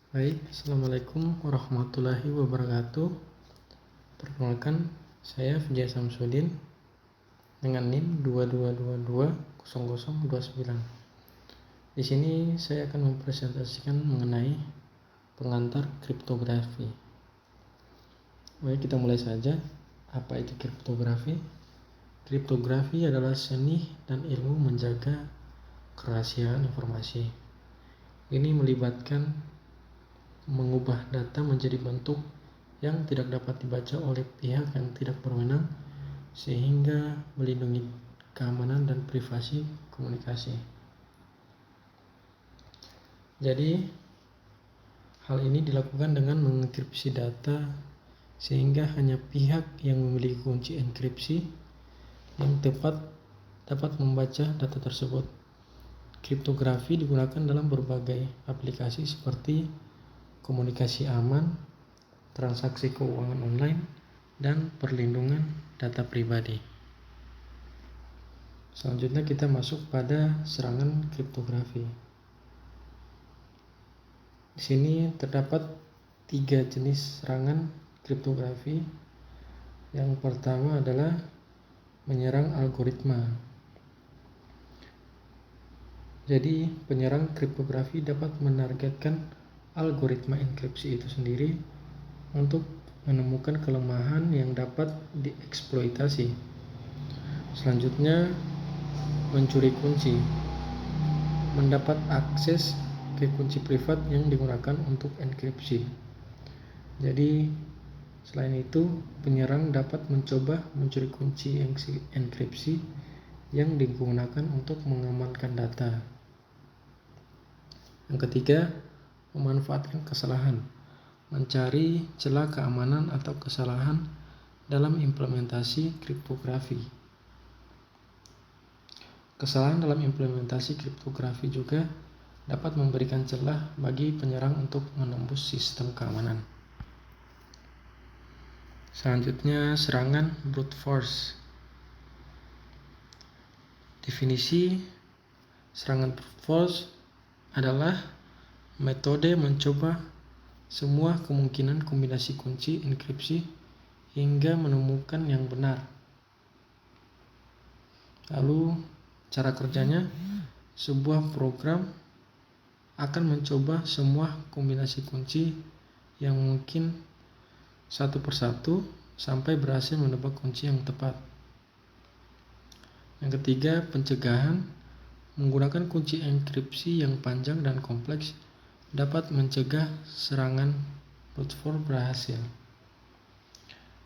Baik, Assalamualaikum warahmatullahi wabarakatuh. Perkenalkan, saya Vijay Samsudin dengan NIM 22220029. Di sini saya akan mempresentasikan mengenai pengantar kriptografi. Baik, kita mulai saja. Apa itu kriptografi? Kriptografi adalah seni dan ilmu menjaga kerahasiaan informasi. Ini melibatkan mengubah data menjadi bentuk yang tidak dapat dibaca oleh pihak yang tidak berwenang sehingga melindungi keamanan dan privasi komunikasi. Jadi, hal ini dilakukan dengan mengenkripsi data sehingga hanya pihak yang memiliki kunci enkripsi yang tepat dapat membaca data tersebut. Kriptografi digunakan dalam berbagai aplikasi seperti komunikasi aman, transaksi keuangan online, dan perlindungan data pribadi. Selanjutnya kita masuk pada serangan kriptografi. Di sini terdapat 3 jenis serangan kriptografi. Yang pertama adalah menyerang algoritma. Jadi, penyerang kriptografi dapat menargetkan algoritma enkripsi itu sendiri untuk menemukan kelemahan yang dapat dieksploitasi. Selanjutnya, mencuri kunci. Mendapat akses ke kunci privat yang digunakan untuk enkripsi. Jadi, selain itu, penyerang dapat mencoba mencuri kunci enkripsi yang digunakan untuk mengamankan data. Yang ketiga, memanfaatkan kesalahan, mencari celah keamanan atau kesalahan dalam implementasi kriptografi. Kesalahan dalam implementasi kriptografi juga dapat memberikan celah bagi penyerang untuk menembus sistem keamanan. Selanjutnya, serangan brute force. Definisi serangan brute force adalah metode mencoba semua kemungkinan kombinasi kunci enkripsi hingga menemukan yang benar. Lalu, cara kerjanya, sebuah program akan mencoba semua kombinasi kunci yang mungkin satu persatu sampai berhasil menebak kunci yang tepat. Yang ketiga, pencegahan. Menggunakan kunci enkripsi yang panjang dan kompleks dapat mencegah serangan brute force berhasil.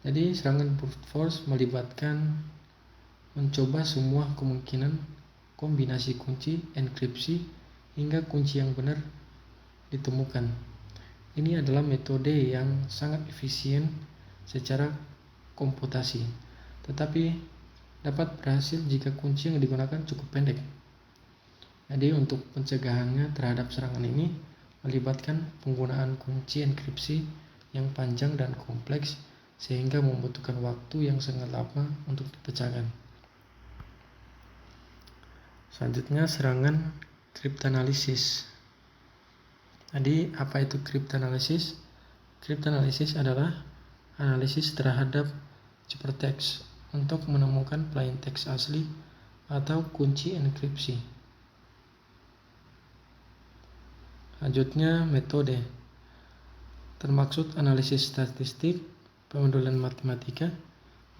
Jadi, serangan brute force melibatkan mencoba semua kemungkinan kombinasi kunci enkripsi hingga kunci yang benar ditemukan. Ini adalah metode yang sangat efisien secara komputasi, tetapi dapat berhasil jika kunci yang digunakan cukup pendek. Jadi, untuk pencegahannya terhadap serangan ini melibatkan penggunaan kunci enkripsi yang panjang dan kompleks sehingga membutuhkan waktu yang sangat lama untuk dipecahkan. Selanjutnya, serangan kriptanalisis. Jadi, apa itu kriptanalisis? Kriptanalisis adalah analisis terhadap ciphertext untuk menemukan plain text asli atau kunci enkripsi. Selanjutnya, metode. Termaksud analisis statistik, pemodelan matematika,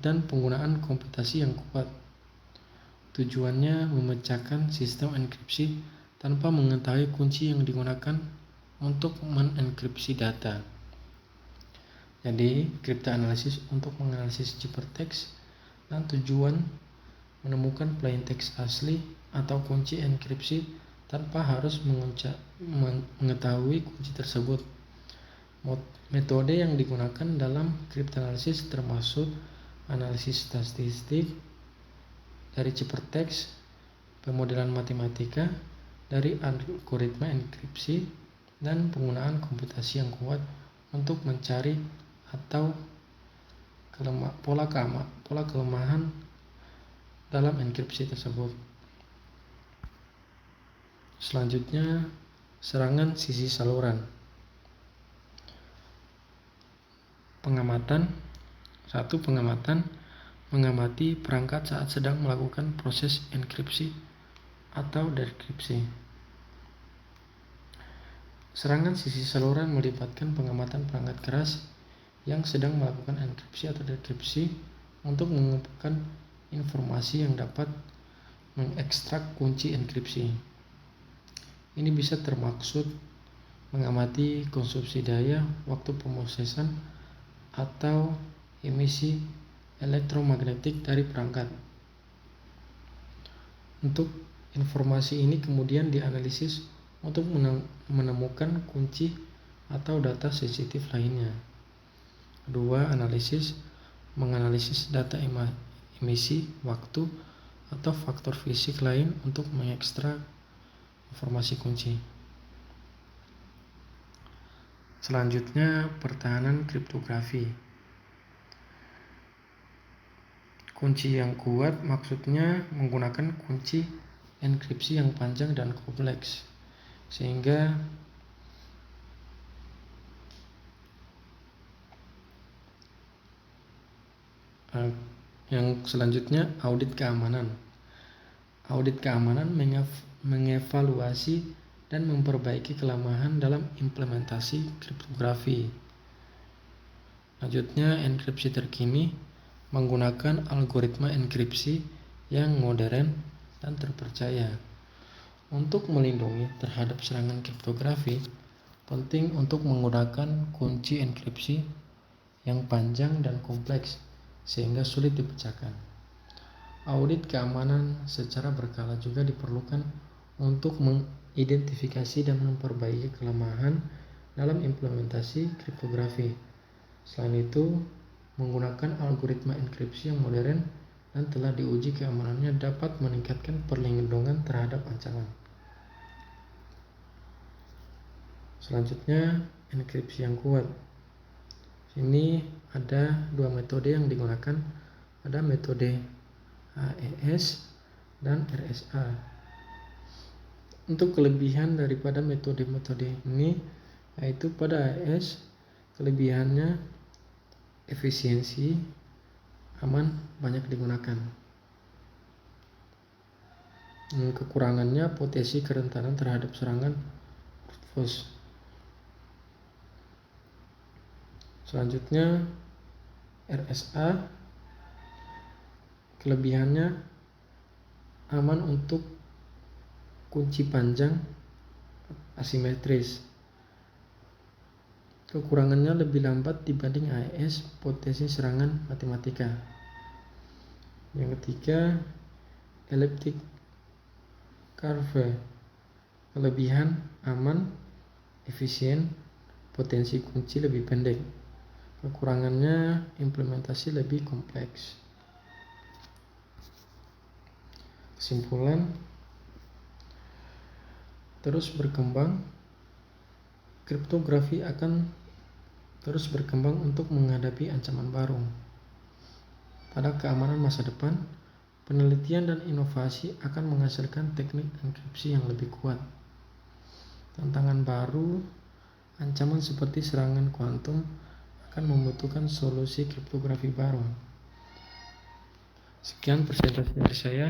dan penggunaan komputasi yang kuat. Tujuannya memecahkan sistem enkripsi tanpa mengetahui kunci yang digunakan untuk menenkripsi data. Jadi, kriptanalisis untuk menganalisis ciphertext dan tujuan menemukan plain text asli atau kunci enkripsi tanpa harus mengetahui kunci tersebut. Metode yang digunakan dalam kriptanalisis termasuk analisis statistik dari ciphertext, pemodelan matematika dari algoritma enkripsi, dan penggunaan komputasi yang kuat untuk mencari atau pola kelemahan dalam enkripsi tersebut. Selanjutnya, serangan sisi saluran. Pengamatan. 1. Pengamatan. Mengamati perangkat saat sedang melakukan proses enkripsi atau dekripsi. Serangan sisi saluran melibatkan pengamatan perangkat keras yang sedang melakukan enkripsi atau dekripsi untuk mengumpulkan informasi yang dapat mengekstrak kunci enkripsi. Ini bisa termaksud mengamati konsumsi daya, waktu pemrosesan, atau emisi elektromagnetik dari perangkat. Untuk informasi ini kemudian dianalisis untuk menemukan kunci atau data sensitif lainnya. 2. Analisis. Menganalisis data emisi, waktu, atau faktor fisik lain untuk mengekstrak informasi kunci. Selanjutnya, pertahanan kriptografi. Kunci yang kuat maksudnya menggunakan kunci enkripsi yang panjang dan kompleks, sehingga yang selanjutnya, audit keamanan. Audit keamanan mengevaluasi dan memperbaiki kelemahan dalam implementasi kriptografi. Selanjutnya, enkripsi terkini menggunakan algoritma enkripsi yang modern dan terpercaya. Untuk melindungi terhadap serangan kriptografi, penting untuk menggunakan kunci enkripsi yang panjang dan kompleks sehingga sulit dipecahkan. Audit keamanan secara berkala juga diperlukan untuk mengidentifikasi dan memperbaiki kelemahan dalam implementasi kriptografi. Selain itu, menggunakan algoritma enkripsi yang modern dan telah diuji keamanannya dapat meningkatkan perlindungan terhadap ancaman. Selanjutnya, enkripsi yang kuat. Sini ada 2 metode yang digunakan. Ada metode AES dan RSA. Untuk kelebihan daripada metode-metode ini, yaitu pada AES kelebihannya efisiensi, aman, banyak digunakan. Kekurangannya potensi kerentanan terhadap serangan brute force. Selanjutnya, RSA kelebihannya aman untuk kunci panjang asimetris. Kekurangannya lebih lambat dibanding AES, potensi serangan matematika. Yang ketiga, elliptic curve. Kelebihan aman, efisien, potensi kunci lebih pendek. Kekurangannya implementasi lebih kompleks. Kesimpulan, terus berkembang, kriptografi akan terus berkembang untuk menghadapi ancaman baru. Pada keamanan masa depan, penelitian dan inovasi akan menghasilkan teknik enkripsi yang lebih kuat. Tantangan baru, ancaman seperti serangan kuantum akan membutuhkan solusi kriptografi baru. Sekian presentasi dari saya.